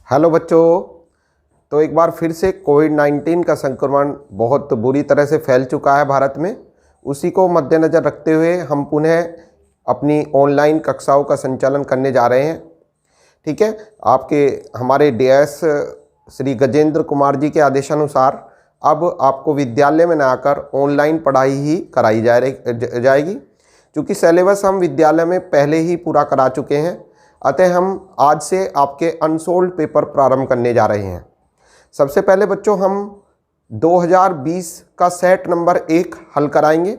Hello बच्चों। तो एक बार फिर से कोविड-19 का संक्रमण बहुत बुरी तरह से फैल चुका है भारत में। उसी को मद्देनज़र रखते हुए हम पुनः अपनी ऑनलाइन कक्षाओं का संचालन करने जा रहे हैं। ठीक है, आपके हमारे डीएस श्री गजेंद्र कुमार जी के आदेशानुसार अब आपको विद्यालय में न आकर ऑनलाइन पढ़ाई ही कराई जाएगी। क्योंकि सिलेबस हम विद्यालय में पहले ही पूरा करा चुके हैं, अतः हम आज से आपके अनसोल्ड पेपर प्रारंभ करने जा रहे हैं। सबसे पहले बच्चों हम 2020 का सेट नंबर 1 हल कराएंगे।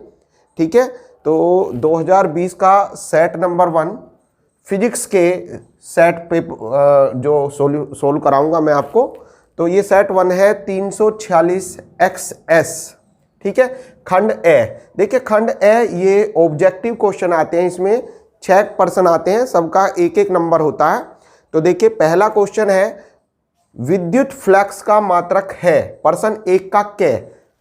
ठीक है, तो 2020 का सेट नंबर 1 फिजिक्स के सेट पे जो सोल्व कराऊंगा मैं आपको। तो ये सेट 1 है 346 XS। ठीक है, खंड ए। देखिए खंड ए ये ऑब्जेक्टिव क्वेश्चन आते हैं, इसमें 6 प्रश्न आते हैं, सबका एक एक नंबर होता है। तो देखिए पहला क्वेश्चन है विद्युत फ्लक्स का मात्रक है, प्रश्न 1 का कै।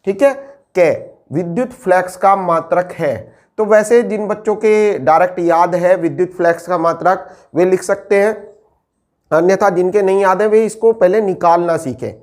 ठीक है, कै विद्युत फ्लक्स का मात्रक है। तो वैसे जिन बच्चों के डायरेक्ट याद है विद्युत फ्लक्स का मात्रक वे लिख सकते हैं, अन्यथा जिनके नहीं याद है वे इसको पहले निकालना सीखें।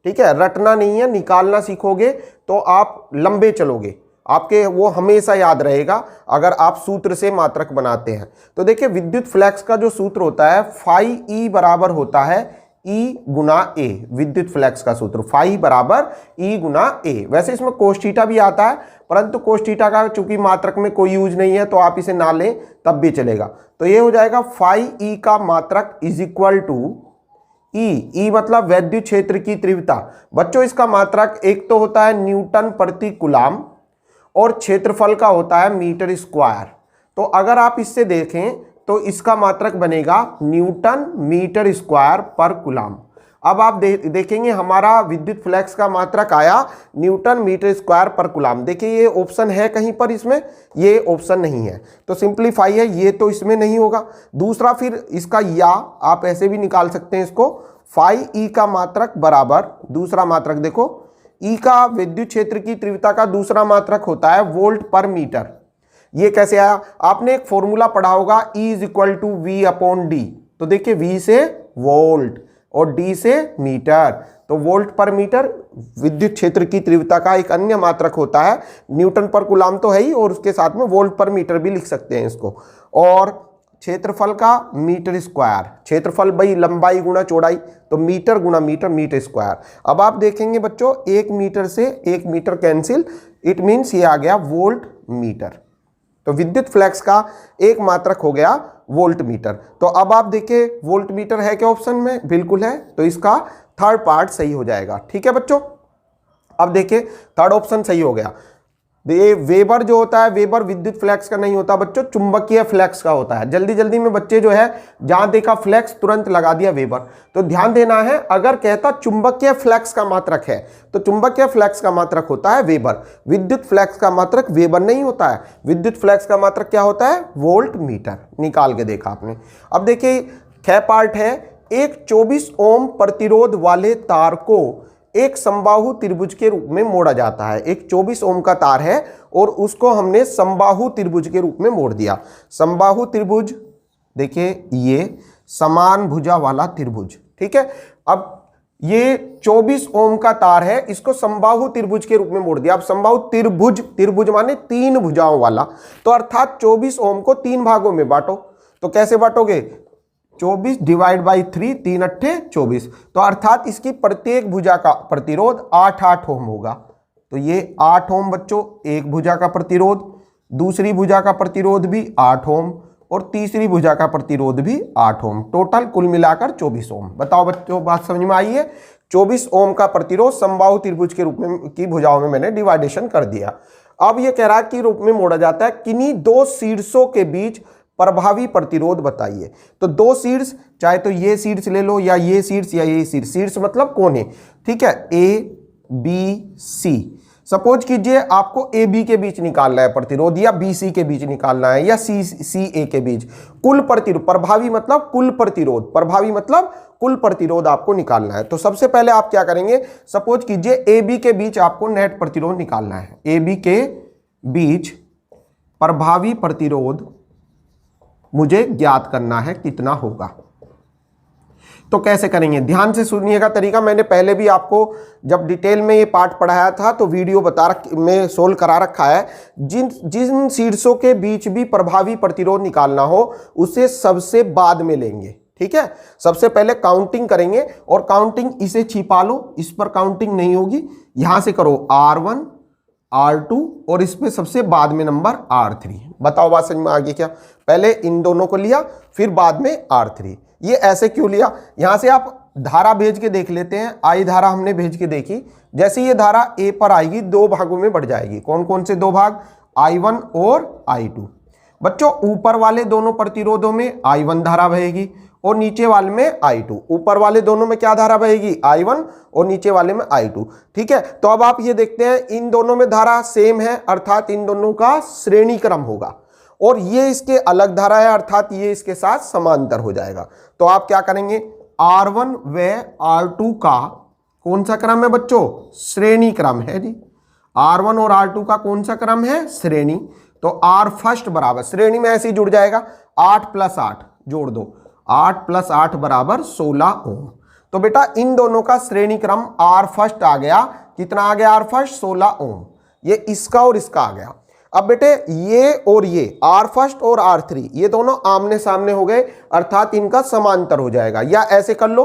ठीक है, रटना नहीं है, निकालना सीखोगे तो आप लंबे चलोगे, आपके वो हमेशा याद रहेगा अगर आप सूत्र से मात्रक बनाते हैं। तो देखिए विद्युत फ्लक्स का जो सूत्र होता है फाई ई बराबर होता है E गुना ए। विद्युत फ्लक्स का सूत्र फाई बराबर E गुना ए। वैसे इसमें कोस थीटा भी आता है, परंतु कोस थीटा का चूंकि मात्रक में कोई यूज नहीं है तो आप इसे ना लें तब भी चलेगा। तो ये हो जाएगा फाई ई का मात्रक इज इक्वल टू ई मतलब वैद्युत क्षेत्र की तीव्रता। बच्चों इसका मात्रक एक तो होता है न्यूटन प्रति कूलम और क्षेत्रफल का होता है मीटर स्क्वायर। तो अगर आप इससे देखें तो इसका मात्रक बनेगा न्यूटन मीटर स्क्वायर पर कूलम। अब आप देखेंगे हमारा विद्युत फ्लक्स का मात्रक आया न्यूटन मीटर स्क्वायर पर कूलम। देखिए ये ऑप्शन है कहीं पर, इसमें ये ऑप्शन नहीं है तो सिंप्लीफाई है, ये तो इसमें नहीं होगा। दूसरा फिर इसका या आप ऐसे भी निकाल सकते हैं इसको, फाई ई का मात्रक बराबर दूसरा मात्रक देखो ई का विद्युत क्षेत्र की तीव्रता का दूसरा मात्रक होता है वोल्ट पर मीटर। ये कैसे आया? आपने एक फॉर्मूला पढ़ा होगा E is equal to V upon d. तो देखिए V से वोल्ट और D से मीटर, तो वोल्ट पर मीटर विद्युत क्षेत्र की तीव्रता का एक अन्य मात्रक होता है। न्यूटन पर कूलम तो है ही और उसके साथ में वोल्ट पर मीटर भी लिख सकते हैं इसको। और क्षेत्रफल का मीटर स्क्वायर, क्षेत्रफल भाई लंबाई गुणा चौड़ाई, तो मीटर गुणा मीटर मीटर स्क्वायर। अब आप देखेंगे बच्चों 1 मीटर से 1 मीटर कैंसिल, इट मीन्स ये आ गया वोल्ट मीटर। तो विद्युत फ्लक्स का एक मात्रक हो गया वोल्ट मीटर। तो अब आप देखिए वोल्ट मीटर है क्या ऑप्शन में? बिल्कुल है, तो इसका थर्ड पार्ट सही हो जाएगा। ठीक है बच्चों, अब देखिए थर्ड ऑप्शन सही हो गया। ये वेबर जो होता है, वेबर विद्युत फ्लक्स का नहीं होता बच्चों, चुंबकीय फ्लक्स का होता है। जल्दी जल्दी में बच्चे जो है जहां देखा फ्लक्स तुरंत लगा दिया वेबर। तो ध्यान देना है, अगर कहता चुंबकीय फ्लक्स का मात्रक है तो चुंबकीय फ्लक्स का मात्रक होता है वेबर, विद्युत फ्लक्स का मात्रक वेबर नहीं होता है। विद्युत फ्लक्स का मात्रक क्या होता है? Volt meter. निकाल के देखा आपने। अब देखिए ख पार्ट है, एक 24 ओम प्रतिरोध वाले तार को एक समबाहु त्रिभुज के रूप में मोड़ा जाता है। एक 24 ओम का तार है और उसको हमने समबाहु त्रिभुज के रूप में मोड़ दिया। समबाहु त्रिभुज देखिए ये समान भुजा वाला त्रिभुज। ठीक है, अब ये 24 ओम का तार है, इसको समबाहु त्रिभुज के रूप में मोड़ दिया। अब समबाहु त्रिभुज, त्रिभुज माने 3 भुजाओं वाला, तो अर्थात 24 ओम को 3 भागों में बांटो। तो कैसे बांटोगे? 24 डिवाइड बाई 3, 3 अट्ठे 24। तो अर्थात इसकी प्रत्येक भुजा का प्रतिरोध 8 ओम होगा। तो ये 8 ओम बच्चों एक भुजा का प्रतिरोध, दूसरी भुजा का प्रतिरोध भी 8 ओम और तीसरी भुजा का प्रतिरोध भी 8 ओम, टोटल कुल मिलाकर 24 ओम। बताओ बच्चों बात समझ में आई है? 24 ओम का प्रतिरोध समबाहु त्रिभुज के रूप में की भुजाओं में मैंने डिवाइडेशन कर दिया। अब ये कह रहा है कि रूप में मोड़ा जाता है, किन्हीं 2 शीर्षों के बीच प्रभावी प्रतिरोध बताइए। तो 2 शीर्ष, चाहे तो ये शीर्ष ले लो या ये शीर्ष या ये शीर्ष, शीर्ष मतलब कोने। ठीक है, ए बी सी। सपोज कीजिए आपको ए बी के बीच निकालना है प्रतिरोध, या बी सी के बीच निकालना है, या सी ए के बीच। कुल प्रतिरोध, प्रभावी मतलब कुल प्रतिरोध, प्रभावी मतलब कुल प्रतिरोध आपको निकालना है। तो सबसे पहले आप क्या करेंगे, सपोज कीजिए ए बी के बीच आपको नेट प्रतिरोध निकालना है। ए बी के बीच प्रभावी प्रतिरोध मुझे ज्ञात करना है कितना होगा। तो कैसे करेंगे, ध्यान से सुनिएगा तरीका। मैंने पहले भी आपको जब डिटेल में ये पार्ट पढ़ाया था तो वीडियो में सोल्व करा रखा है। जिन शीर्षों के बीच भी प्रभावी प्रतिरोध निकालना हो उसे सबसे बाद में लेंगे, ठीक है। सबसे पहले काउंटिंग करेंगे और काउंटिंग इसे छिपा लो, इस पर काउंटिंग नहीं होगी, यहां से करो R1 R2 और इसमें सबसे बाद में नंबर R3। बताओ बात समझ में आ गई क्या? पहले इन दोनों को लिया फिर बाद में R3। ये ऐसे क्यों लिया? यहां से आप धारा भेज के देख लेते हैं। आई धारा हमने भेज के देखी, जैसे ये धारा A पर आएगी दो भागों में बढ़ जाएगी। कौन कौन से दो भाग? I1 और I2। बच्चों ऊपर वाले दोनों प्रतिरोधों में I1 धारा बहेगी और नीचे वाले में I2। ऊपर वाले दोनों में क्या धारा बहेगी? I1 और नीचे वाले में I2, ठीक है। तो अब आप ये देखते हैं इन दोनों में धारा सेम है, अर्थात इन दोनों का श्रेणी क्रम होगा, और ये इसके अलग धारा है, अर्थात ये इसके साथ समांतर हो जाएगा। तो आप क्या करेंगे? R1 व R2 का कौन सा क्रम है बच्चों? श्रेणी क्रम है जी। R1 और R2 का कौन सा क्रम है? श्रेणी। तो R फर्स्ट बराबर, श्रेणी में ऐसे ही जुड़ जाएगा, 8 + 8 जोड़ दो, 8 + 8 बराबर 16 ओम। तो बेटा इन दोनों का श्रेणी क्रम R फर्स्ट आ गया। कितना आ गया? R फर्स्ट 16 ओम। ये इसका और इसका आ गया। अब बेटे ये और ये R फर्स्ट और R3 ये दोनों आमने सामने हो गए, अर्थात इनका समांतर हो जाएगा। या ऐसे कर लो,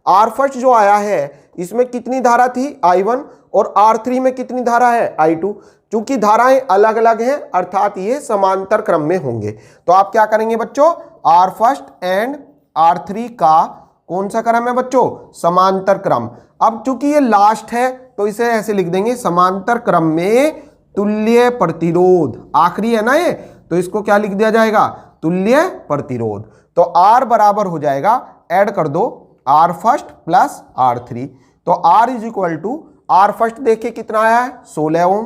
R फर्स्ट जो आया है इसमें कितनी धारा थी? I1, और R3 में कितनी धारा है? I2। चूंकि धाराएं अलग अलग हैं अर्थात ये समांतर क्रम में होंगे। तो आप क्या करेंगे बच्चों? R फर्स्ट एंड R3 का कौन सा क्रम है बच्चों? समांतर क्रम। अब चूंकि ये लास्ट है तो इसे ऐसे लिख देंगे, समांतर क्रम में तुल्य प्रतिरोध। आखिरी है ना ये, तो इसको क्या लिख दिया जाएगा? तुल्य प्रतिरोध। तो R बराबर हो जाएगा, ऐड कर दो, R फर्स्ट प्लस R3। तो R is equal to, R first देखिए कितना आया है? 16 ओम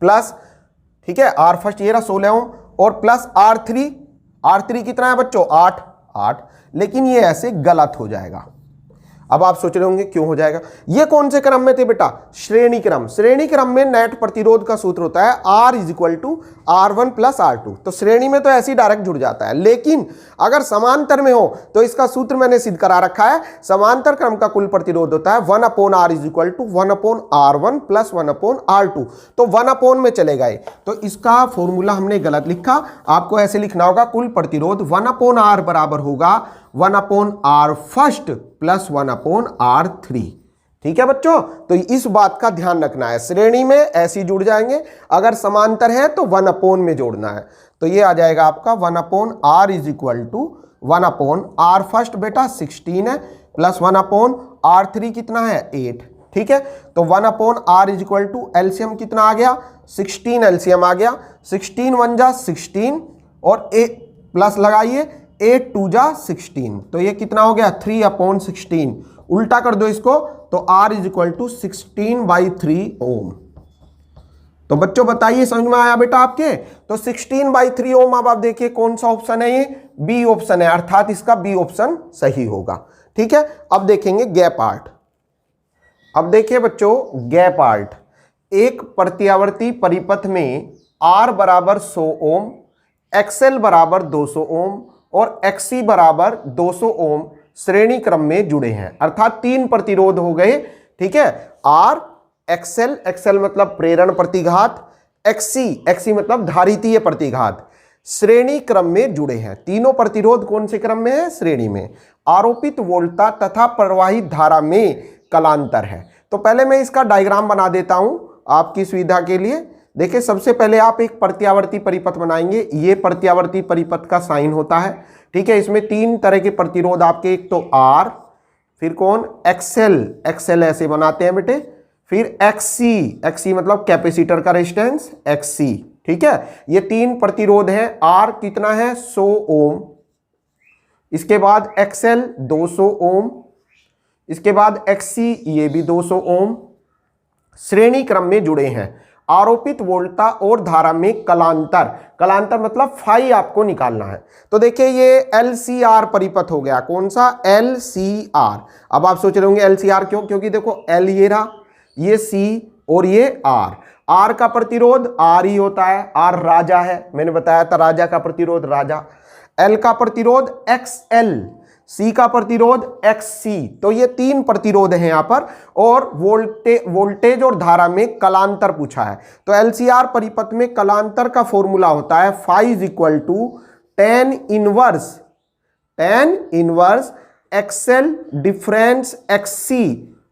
प्लस, ठीक है, R फर्स्ट ये रहा 16 ओम, और प्लस R3 कितना है बच्चों? 8। लेकिन ये ऐसे गलत हो जाएगा। अब आप सोच रहे होंगे क्यों हो जाएगा? ये कौन से क्रम में थे बेटा? श्रेणी क्रम। श्रेणी क्रम में नेट प्रतिरोध का सूत्र होता है R is equal to R1 + R2। तो श्रेणी में तो ऐसे ही डायरेक्ट जुड़ जाता है, लेकिन अगर समांतर में हो तो इसका सूत्र मैंने सिद्ध करा रखा है। समांतर क्रम का कुल प्रतिरोध होता है 1/R is equal to 1/R1 + 1/R2। तो 1 में चले गए, तो इसका फॉर्मूला हमने गलत लिखा। आपको ऐसे लिखना होगा, कुल प्रतिरोध 1/R बराबर होगा 1/R फर्स्ट प्लस 1/R3। ठीक है बच्चों, तो इस बात का ध्यान रखना है। श्रेणी में ऐसी जुड़ जाएंगे, अगर समांतर है तो 1 में जोड़ना है। तो ये आ जाएगा आपका 1/R is equal to 1/R first बेटा 16 है, प्लस 1/R3 कितना है? 8। ठीक है, तो 1/R is equal to LCM कितना आ गया? 16 एलसीएम आ गया। 16 × 1 = 16 और प्लस लगाइए 8 × 2 = 16। तो ये कितना हो गया? 3/16। उल्टा कर दो इसको, तो R इज इक्वल टू 16/3 ओम। तो बच्चों बताइए समझ में आया बेटा आपके? तो 16/3 ओम। अब आप देखिए कौन सा ऑप्शन है? ये बी ऑप्शन है, अर्थात इसका बी ऑप्शन सही होगा। ठीक है, अब देखेंगे गैप आर्ट। अब देखिए बच्चों गैप आर्ट, एक प्रत्यावर्ती परिपथ में R बराबर 100 ओम, XL बराबर 200 ओम और XC बराबर 200 ओम श्रेणी क्रम में जुड़े हैं, अर्थात 3 प्रतिरोध हो गए। ठीक है, R, XL मतलब प्रेरण प्रतिघात, XC मतलब धारितीय प्रतिघात, श्रेणी क्रम में जुड़े हैं। तीनों प्रतिरोध कौन से क्रम में है? श्रेणी में। आरोपित वोल्टता तथा प्रवाहित धारा में कलांतर है। तो पहले मैं इसका डायग्राम बना देता हूं आपकी सुविधा के लिए। देखिए, सबसे पहले आप एक प्रत्यावर्ती परिपथ बनाएंगे। ये प्रत्यावर्ती परिपथ का साइन होता है। ठीक है, इसमें 3 तरह के प्रतिरोध आपके, एक तो R, फिर कौन? XL ऐसे बनाते हैं बेटे, फिर XC मतलब कैपेसिटर का रेजिस्टेंस XC। ठीक है, ये 3 प्रतिरोध हैं। R कितना है? 100 ओम, इसके बाद XL 200 ओम, इसके बाद XC ये भी 200 ओम, श्रेणी क्रम में जुड़े हैं। आरोपित वोल्टता और धारा में कलांतर मतलब फाई आपको निकालना है। तो देखिए ये LCR परिपथ हो गया। कौन सा? LCR। अब आप सोच रहे होंगे LCR क्यों? क्योंकि देखो L ये रहा, ये C और ये R का प्रतिरोध R ही होता है। R राजा है, मैंने बताया था राजा का प्रतिरोध राजा। L का प्रतिरोध XL, सी का प्रतिरोध XC, तो ये 3 प्रतिरोध हैं यहां पर, और वोल्टेज और धारा में कलांतर पूछा है। तो LCR परिपथ में कलांतर का फॉर्मूला होता है phi is equal to tan inverse XL difference XC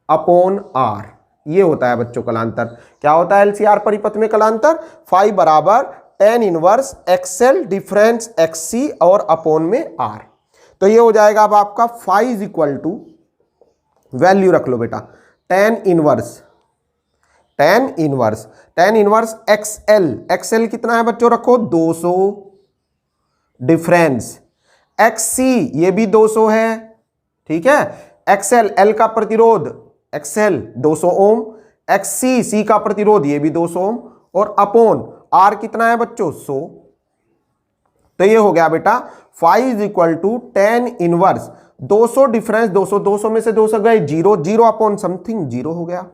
upon R। ये होता है बच्चों कलांतर। क्या होता है LCR परिपथ में कलांतर? phi बराबर tan inverse XL difference XC और अपॉन में R। तो ये हो जाएगा अब आपका phi is equal to, value रख लो बेटा, tan इनवर्स XL कितना है बच्चों? रखो 200, डिफरेंस XC ये भी 200 है, ठीक है। XL L का प्रतिरोध XL 200 ओम, XC C का प्रतिरोध ये भी 200 ओम, और अपॉन R कितना है बच्चों? 100। तो ये हो गया बेटा phi is equal to tan inverse 200 difference 200 में से 200 गए, 0 अपॉन समथिंग 0 हो गया।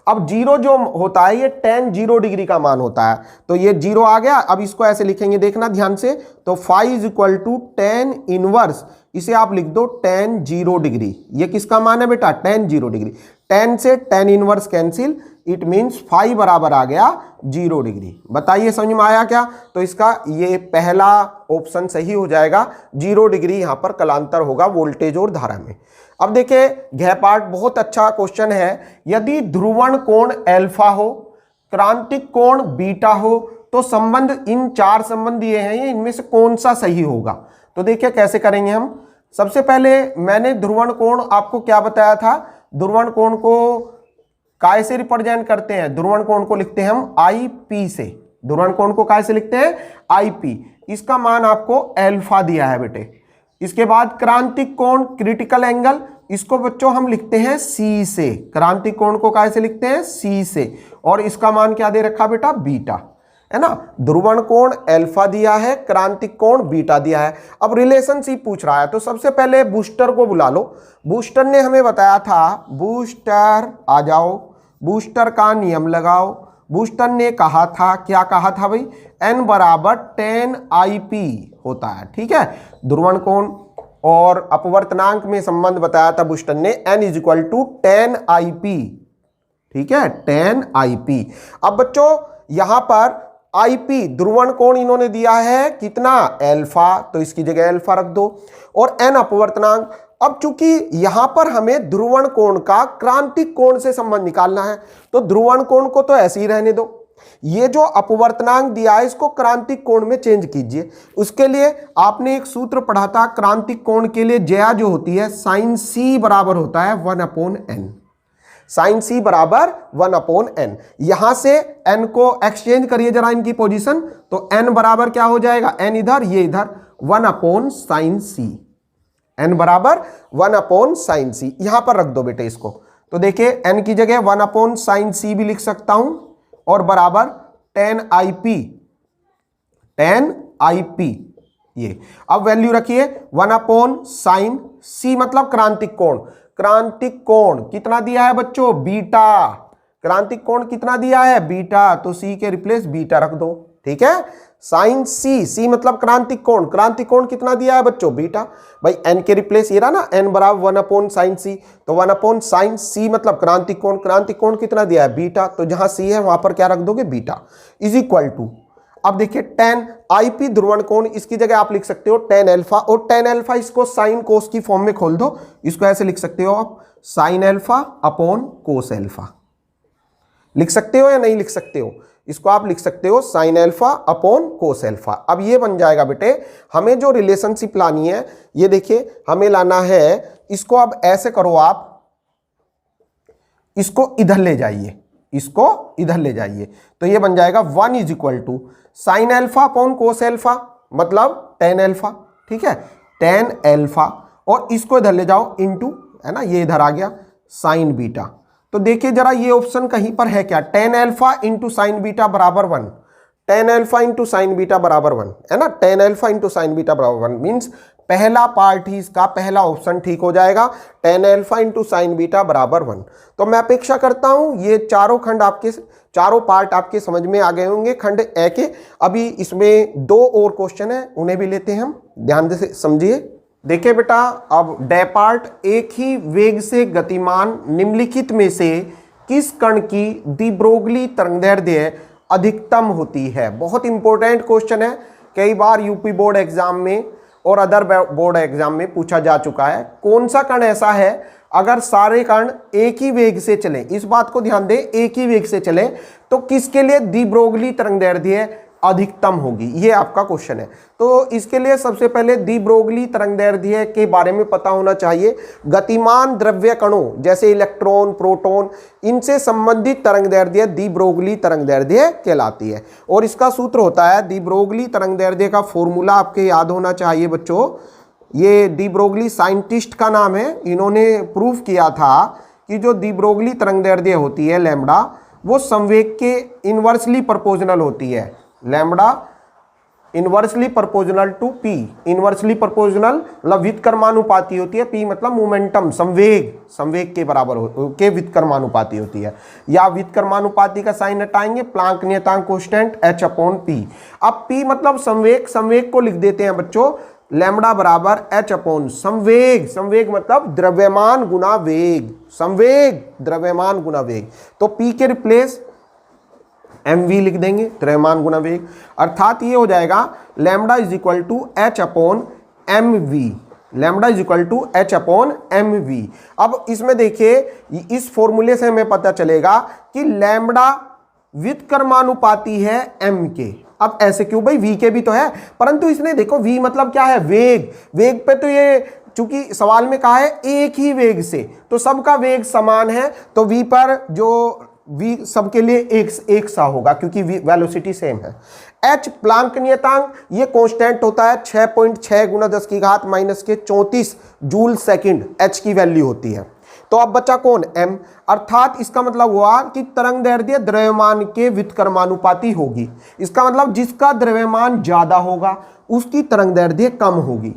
अब 0 जो होता है ये tan 0 डिग्री का मान होता है, तो ये 0 आ गया। अब इसको ऐसे लिखेंगे, देखना ध्यान से, तो phi is equal to tan inverse, इसे आप लिख दो tan 0 डिग्री। ये किसका मान है बेटा? tan 0 degree. tan से tan inverse cancel, it means phi बराबर आ गया 0 डिग्री। बताइए समझ में आया क्या? तो इसका ये पहला ऑप्शन सही हो जाएगा, 0 डिग्री यहां पर कलांतर होगा वोल्टेज और धारा में। अब देखिए घ पार्ट बहुत अच्छा क्वेश्चन है। यदि ध्रुवण कोण अल्फा हो, क्रांतिक कोण बीटा हो, तो संबंध, इन 4 संबंध दिए हैं, ये इनमें से कौन सा सही होगा? तो देखिए कैसे करेंगे हम। सबसे पहले मैंने ध्रुवण कोण आपको क्या बताया था? ध्रुवण कोण को काय से रिप्रेजेंट करते हैं? ध्रुवण कोण को लिखते हैं हम IP से। ध्रुवण कोण को काय से लिखते हैं? IP। इसका मान आपको अल्फा दिया है बेटे। इसके बाद क्रांतिक कोण, क्रिटिकल एंगल, इसको बच्चों हम लिखते हैं C से। क्रांतिक कोण को काय से लिखते हैं? C से। और इसका मान क्या दे रखा बेटा? बीटा, है ना। ध्रुवण कोण अल्फा दिया है, क्रांतिक कोण बीटा दिया है। अब रिलेशनशिप पूछ रहा है, तो सबसे पहले बूस्टर को बुला लो। बूस्टर ने हमें बताया था, बूस्टर आ जाओ, बूस्टर का नियम लगाओ। बूस्टर ने कहा था, क्या कहा था भाई? n बराबर tan IP होता है, ठीक है। ध्रुवण कोण और अपवर्तनांक में संबंध बताया था बूस्टर ने, n is equal to tan IP, ठीक है, tan IP। अब बच्चों यहां पर IP ध्रुवण कोण इन्होंने दिया है कितना? अल्फा, तो इसकी जगह अल्फा रख दो, और n अपवर्तनांक। अब चूंकि यहां पर हमें ध्रुवण कोण का क्रांतिक कोण से संबंध निकालना है, तो ध्रुवण कोण को तो ऐसे ही रहने दो। ये जो अपवर्तनांक दिया है इसको क्रांतिक कोण में चेंज कीजिए। उसके लिए आपने एक सूत्र पढ़ा था, क्रांतिक कोण के लिए ज्या जो होती है sin C बराबर होता है 1/n। sin C बराबर 1/n। यहां से n को एक्सचेंज करिए जरा इनकी पोजीशन, तो n बराबर क्या हो जाएगा? n इधर, ये इधर, 1/sin C। n बराबर 1/sin C। यहां पर रख दो बेटे इसको। तो देखिए n की जगह 1/sin C भी लिख सकता हूं, और बराबर tan IP ये। अब वैल्यू रखिए 1/sin C, मतलब क्रांतिक कोण। क्रांतिक कोण कितना दिया है बच्चों? बीटा। क्रांतिक कोण कितना दिया है? बीटा। तो C के रिप्लेस बीटा रख दो, ठीक है। sin C मतलब क्रांतिक कोण। क्रांतिक कोण कितना दिया है बच्चों? बीटा। भाई n के रिप्लेस ये रहा ना, n बराबर 1/sin C, तो 1/sin C मतलब क्रांतिक कोण। क्रांतिक कोण कितना दिया है? बीटा। तो जहां C है वहां पर क्या रख दोगे? Beta is equal to. अब देखिए tan IP ध्रुवण कोण, इसकी जगह आप लिख सकते हो tan अल्फा, और tan अल्फा इसको sin cos की फॉर्म में खोल दो। इसको ऐसे लिख सकते हो आप, sin alpha upon cos alpha. लिख सकते हो या नहीं लिख सकते हो? इसको आप लिख सकते हो sin alpha upon cos alpha. अब ये बन जाएगा बेटे। हमें जो रिलेशनशिप लानी है, ये देखिए हमें लाना है, इसको अब ऐसे करो, आप इसको इधर ले जाइए, इसको इधर ले जाइए, तो ये बन जाएगा 1 is equal to sin alpha upon cos alpha, मतलब tan अल्फा, ठीक है, tan अल्फा, और इसको इधर ले जाओ इंटू, है ना, ये इधर आ गया sin बीटा। तो देखिए जरा ये ऑप्शन कहीं पर है क्या? tan alpha into sine beta बराबर 1, tan alpha into sine beta बराबर 1, है ना। tan alpha into sine beta बराबर 1 मीन्स पहला पार्ट ही इसका, पहला ऑप्शन ठीक हो जाएगा, tan alpha into sine beta बराबर 1। तो मैं अपेक्षा करता हूं ये चारों खंड आपके, चारों पार्ट आपके समझ में आ गए होंगे खंड ए के। अभी इसमें 2 और क्वेश्चन है, उन्हें भी लेते हैं हम, ध्यान से समझिए। देखिए बेटा, अब डेपार्ट एक ही वेग से गतिमान निम्नलिखित में से किस कण की डी ब्रोगली तरंगदैर्ध्य अधिकतम होती है। बहुत इंपॉर्टेंट क्वेश्चन है, कई बार यूपी बोर्ड एग्जाम में और अदर बोर्ड एग्जाम में पूछा जा चुका है। कौन सा कण ऐसा है अगर सारे कण एक ही वेग से चले, इस बात को ध्यान दें, एक ही वेग से चले तो किसके लिए डी ब्रोगली तरंगदैर्ध्य अधिकतम होगी, ये आपका क्वेश्चन है। तो इसके लिए सबसे पहले डी ब्रोगली तरंगदैर्ध्य के बारे में पता होना चाहिए। गतिमान द्रव्य कणों जैसे इलेक्ट्रॉन, प्रोटॉन, इनसे संबंधित तरंगदैर्ध्य डी ब्रोगली तरंगदैर्ध्य कहलाती है। और इसका सूत्र होता है, डी ब्रोगली तरंगदैर्ध्य का फॉर्मूला आपके याद होना चाहिए बच्चों। ये डी ब्रोगली साइंटिस्ट का नाम है, इन्होंने प्रूव किया था कि जो डी ब्रोगली तरंगदैर्ध्य होती है लैम्बडा, वो संवेग के इनवर्सली प्रोपोर्शनल होती है। Lambda inversely proportional to p, inversely proportional मतलब व्युत्क्रमानुपाती होती है। पी मतलब मोमेंटम, संवेग के बराबर के व्युत्क्रमानुपाती होती है। या व्युत्क्रमानुपाती का साइन हटाएंगे, प्लांक नियतांक कांस्टेंट h/p। अब p मतलब संवेग को लिख देते हैं बच्चों, लैम्बडा बराबर h/ संवेग, संवेग मतलब द्रव्यमान गुना वेग, संवेग द्रव्यमान गुना वेग। तो p के रिप्लेस mv लिख देंगे, द्रव्यमान गुना वेग, अर्थात ये हो जाएगा lambda is equal to h/mv, lambda is equal to h/mv। अब इसमें देखिए, इस फॉर्मूले से हमें पता चलेगा कि लैम्बडा व्युत्क्रमानुपाती है m के। अब ऐसे क्यों भाई, v के भी तो है, परंतु इसने देखो v मतलब क्या है, वेग, वेग पे तो ये चूंकि सवाल में कहा है एक ही वेग से, तो सबका वेग समान है, तो v पर जो v सबके लिए एक सा होगा क्योंकि वेलोसिटी सेम है। h प्लांक नियतांक, ये कांस्टेंट होता है 6.6 गुना 10 की घात माइनस के 34 जूल सेकंड h की वैल्यू होती है। तो अब बचा कौन, m, अर्थात इसका मतलब हुआ कि तरंगदैर्ध्य द्रव्यमान के व्युत्क्रमानुपाती होगी। इसका मतलब जिसका द्रव्यमान ज्यादा होगा उसकी तरंगदैर्ध्य कम होगी,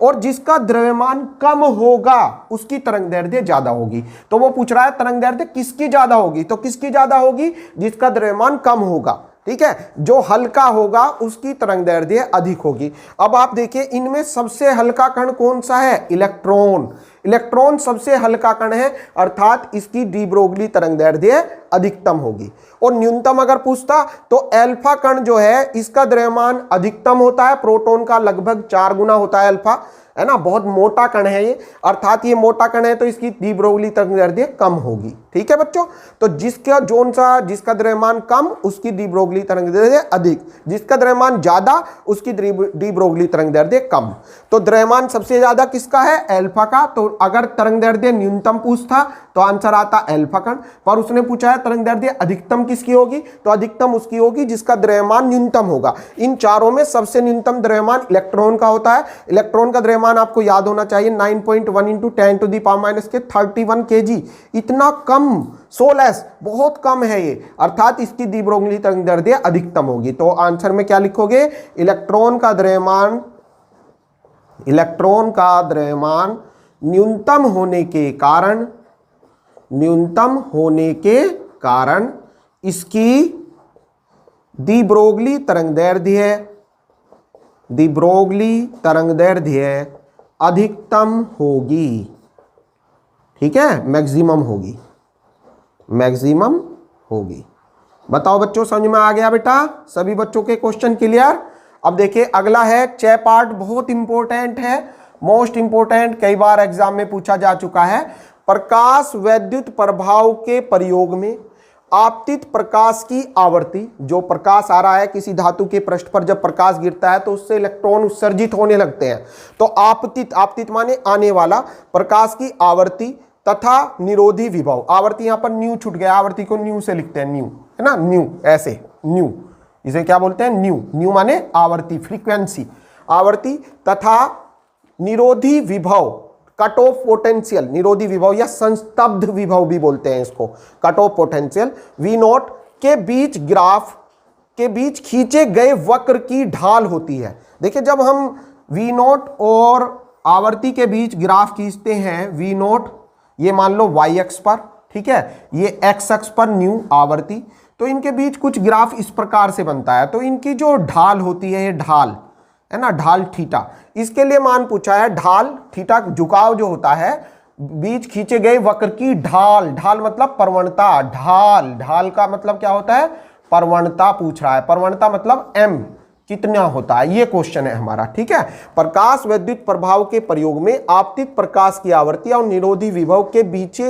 और जिसका द्रव्यमान कम होगा उसकी तरंगदैर्ध्य ज्यादा होगी। तो वो पूछ रहा है तरंगदैर्ध्य किसकी ज्यादा होगी, तो किसकी ज्यादा होगी, जिसका द्रव्यमान कम होगा, ठीक है। जो हल्का होगा उसकी तरंगदैर्ध्य अधिक होगी। अब आप देखिए, इनमें सबसे हल्का कण कौन सा है, इलेक्ट्रॉन। इलेक्ट्रॉन सबसे हल्का कण है, अर्थात इसकी डी ब्रोगली तरंगदैर्ध्य अधिकतम होगी। और न्यूनतम अगर पूछता तो अल्फा कण जो है इसका द्रव्यमान अधिकतम होता है, प्रोटॉन का लगभग 4 गुना होता है अल्फा, है ना, बहुत मोटा कण है ये, अर्थात ये मोटा कण है तो इसकी डी ब्रोगली तरंगदैर्ध्य कम होगी, ठीक है बच्चों। तो जिसका जिसका द्रव्यमान कम उसकी डी ब्रोगली तरंगदैर्ध्य अधिक, जिसका द्रव्यमान ज्यादा उसकी डी ब्रोगली तरंगदैर्ध्य कम। तो द्रव्यमान सबसे ज्यादा किसका है, अल्फा का। तो अगर तरंगदैर्ध्य न्यूनतम पूछता तो आंसर आता अल्फा कण, पर उसने पूछा है तरंगदैर्ध्य अधिकतम किसकी होगी, तो अधिकतम उसकी होगी जिसका द्रव्यमान न्यूनतम होगा। इन चारों में सबसे न्यूनतम द्रव्यमान इलेक्ट्रॉन का होता है। इलेक्ट्रॉन का द्रव्यमान आपको याद होना चाहिए 9.1 × 10⁻⁻31 kg, इतना कम, सो लेस, बहुत कम है ये, अर्थात इसकी डी ब्रोगली तरंगदैर्ध्य अधिकतम होगी। तो आंसर में क्या लिखोगे, इलेक्ट्रॉन का द्रव्यमान न्यूनतम होने के कारण इसकी डी ब्रोगली तरंगदैर्ध्य अधिकतम होगी, ठीक है, मैक्सिमम होगी। बताओ बच्चों, समझ में आ गया बेटा, सभी बच्चों के क्वेश्चन क्लियर। अब देखिए अगला है च पार्ट, बहुत इंपॉर्टेंट है, मोस्ट इंपॉर्टेंट, कई बार एग्जाम में पूछा जा चुका है। प्रकाश वैद्युत प्रभाव के प्रयोग में आपतित प्रकाश की आवर्ती, जो प्रकाश आ रहा है किसी धातु के पृष्ठ पर, जब प्रकाश गिरता है तो उससे इलेक्ट्रॉन उत्सर्जित होने लगते हैं, तो आपतित माने आने वाला, प्रकाश की आवर्ती तथा निरोधी विभव। आवर्ती यहां पर न्यू छूट गया, आवर्ती को न्यू से लिखते हैं, न्यू है ना, न्यू, ऐसे न्यू, इसे क्या बोलते हैं, न्यू माने आवर्ती, फ्रीक्वेंसी, आवर्ती तथा निरोधी विभव, कट ऑफ पोटेंशियल, निरोधी विभव या संस्तब्ध विभव भी बोलते हैं इसको, कट ऑफ पोटेंशियल, V0 के बीच ग्राफ के बीच खींचे गए वक्र की ढाल होती है। देखिए जब हम V0 और आवर्ती के बीच ग्राफ खींचते हैं, V0 ये मान लो y अक्ष पर, ठीक है, ये x अक्ष पर न्यू आवर्ती, तो इनके बीच कुछ ग्राफ इस प्रकार से बनता है। तो इनकी जो ढाल होती है, ये ढाल है ना, ढाल थीटा, इसके लिए मान पूछा है ढाल, थीटा झुकाव जो होता है, बीच खींचे गए वक्र की ढाल, ढाल मतलब प्रवणता, ढाल, ढाल का मतलब क्या होता है, प्रवणता पूछ रहा है, प्रवणता मतलब m कितना होता है, ये क्वेश्चन है हमारा, ठीक है। प्रकाश विद्युत प्रभाव के प्रयोग में आपतित प्रकाश की आवृत्ति और निरोधी विभव के बीच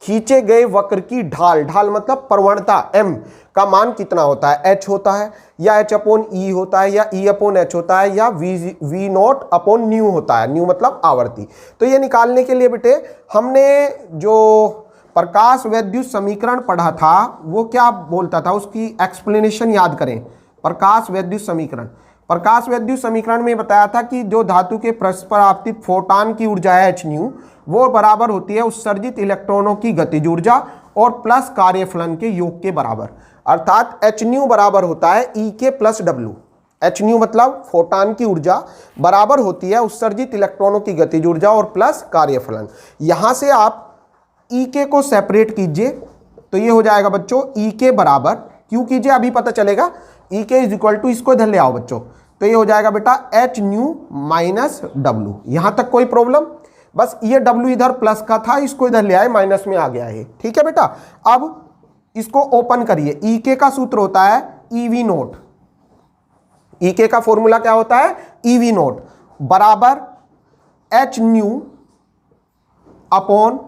खींचे गए वक्र की ढाल, ढाल मतलब प्रवणता m का मान कितना होता है, h होता है या h अपॉन e होता है या e अपॉन h होता है या v नॉट अपॉन न्यू होता है, न्यू मतलब आवृत्ति। तो ये निकालने के लिए बेटे हमने जो प्रकाश विद्युत समीकरण पढ़ा था वो क्या बोलता था, उसकी एक्सप्लेनेशन याद करें। प्रकाश विद्युत समीकरण, प्रकाश विद्युत समीकरण में बताया था कि जो धातु के पृष्ठ पर आपतित फोटॉन की ऊर्जा है h न्यू, वो बराबर होती है उत्सर्जित इलेक्ट्रॉनों की गतिज ऊर्जा और प्लस कार्यफलन के योग के बराबर, अर्थात h न्यू बराबर होता है E के प्लस W। h न्यू मतलब फोटॉन की ऊर्जा बराबर होती है उत्सर्जित इलेक्ट्रॉनों की गतिज ऊर्जा और प्लस कार्यफलन। यहां से आप E के को सेपरेट कीजिए तो ये हो जाएगा बच्चों E के बराबर, क्यों कीजिए अभी पता चलेगा, E के इज इक्वल टू, इसको इधर ले आओ बच्चों, तो ये हो जाएगा बेटा h न्यू माइनस W। यहां तक कोई प्रॉब्लम, बस ये W इधर प्लस का था, इसको इधर ले आए, माइनस में आ गया है, ठीक है बेटा। अब इसको ओपन करिए, E के का सूत्र होता है EV नोट, E के का फॉर्मूला क्या होता है, EV नोट बराबर h nu upon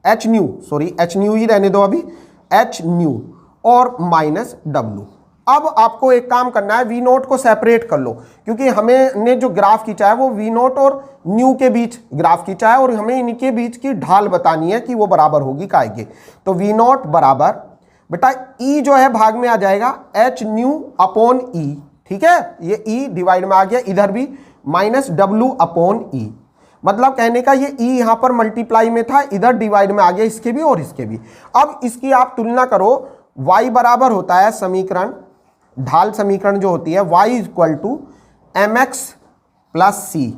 h nu, sorry h nu ही रहने दो अभी, h न्यू और माइनस W। अब आपको एक काम करना है, वी नोट को सेपरेट कर लो, क्योंकि हमें ने जो ग्राफ खींचा है वो वी नोट और न्यू के बीच ग्राफ खींचा है और हमें इनके बीच की ढाल बतानी है कि वो बराबर होगी काय के। तो वी नोट बराबर बेटा ई जो है भाग में आ जाएगा एच न्यू अपॉन ई, ठीक है, ये ई डिवाइड में आ गया, इधर भी माइनस डब्ल्यू अपॉन ई, मतलब कहने का ये ई यहां पर मल्टीप्लाई में था, इधर डिवाइड में आ गया, इसके भी और इसके भी। अब इसकी आप तुलना करो, y बराबर होता है समीकरण, ढाल समीकरण जो होती है y equal to M X plus C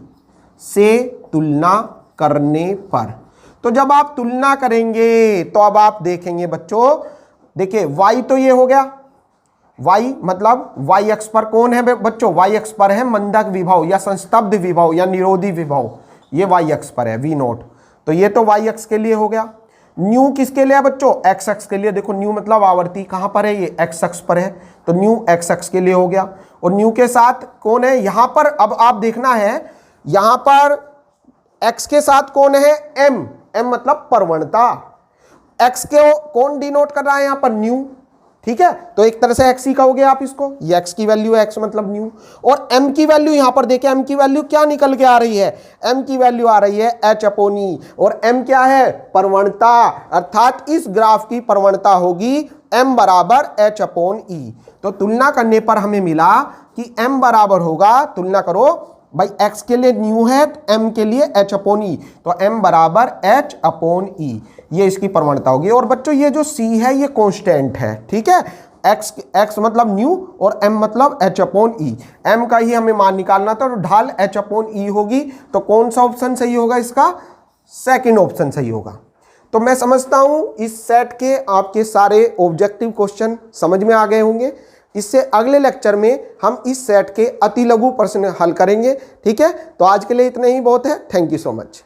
से तुलना करने पर। तो जब आप तुलना करेंगे तो अब आप देखेंगे बच्चों, देखिए y तो ये हो गया, y मतलब y अक्ष पर कौन है बच्चों, y अक्ष पर है मंदक विभव या संस्तब्ध विभव या निरोधी विभव, ये y अक्ष पर है v नोट, तो ये तो y अक्ष के लिए हो गया। न्यू किसके लिए है बच्चों, x अक्ष के लिए, देखो न्यू मतलब आवर्ती कहां पर है, ये x अक्ष पर है, तो न्यू x अक्ष के लिए हो गया। और न्यू के साथ कौन है यहां पर, अब आप देखना है यहां पर x के साथ कौन है, m, m मतलब प्रवणता, x के कौन डिनोट कर रहा है यहां पर, न्यू, ठीक है, तो एक तरह से x ही कहोगे आप इसको, ये x की वैल्यू है, x मतलब न्यू, और m की वैल्यू यहां पर देखें, m की वैल्यू क्या निकल के आ रही है, m की वैल्यू आ रही है h अपॉन ई, और m क्या है, प्रवणता, अर्थात इस ग्राफ की प्रवणता होगी m बराबर h अपॉन ई। तो तुलना करने पर हमें मिला कि m बराबर होगा, तुलना करो भाई, x के लिए न्यू है, m के लिए h अपॉन ई, तो m बराबर h अपॉन ई, ये इसकी प्रवणता होगी। और बच्चों ये जो c है ये कांस्टेंट है, ठीक है, x मतलब न्यू और m मतलब h अपॉन ई, m का ही हमें मान निकालना था, तो ढाल h अपॉन ई होगी, तो कौन सा ऑप्शन सही होगा इसका, सेकंड ऑप्शन सही होगा। तो मैं समझता हूं इस सेट के आपके सारे ऑब्जेक्टिव क्वेश्चन समझ में आ गए होंगे। इससे अगले लेक्चर में हम इस सेट के अति लघु प्रश्न हल करेंगे, ठीक है। तो आज के लिए इतना ही बहुत है, थैंक यू सो मच।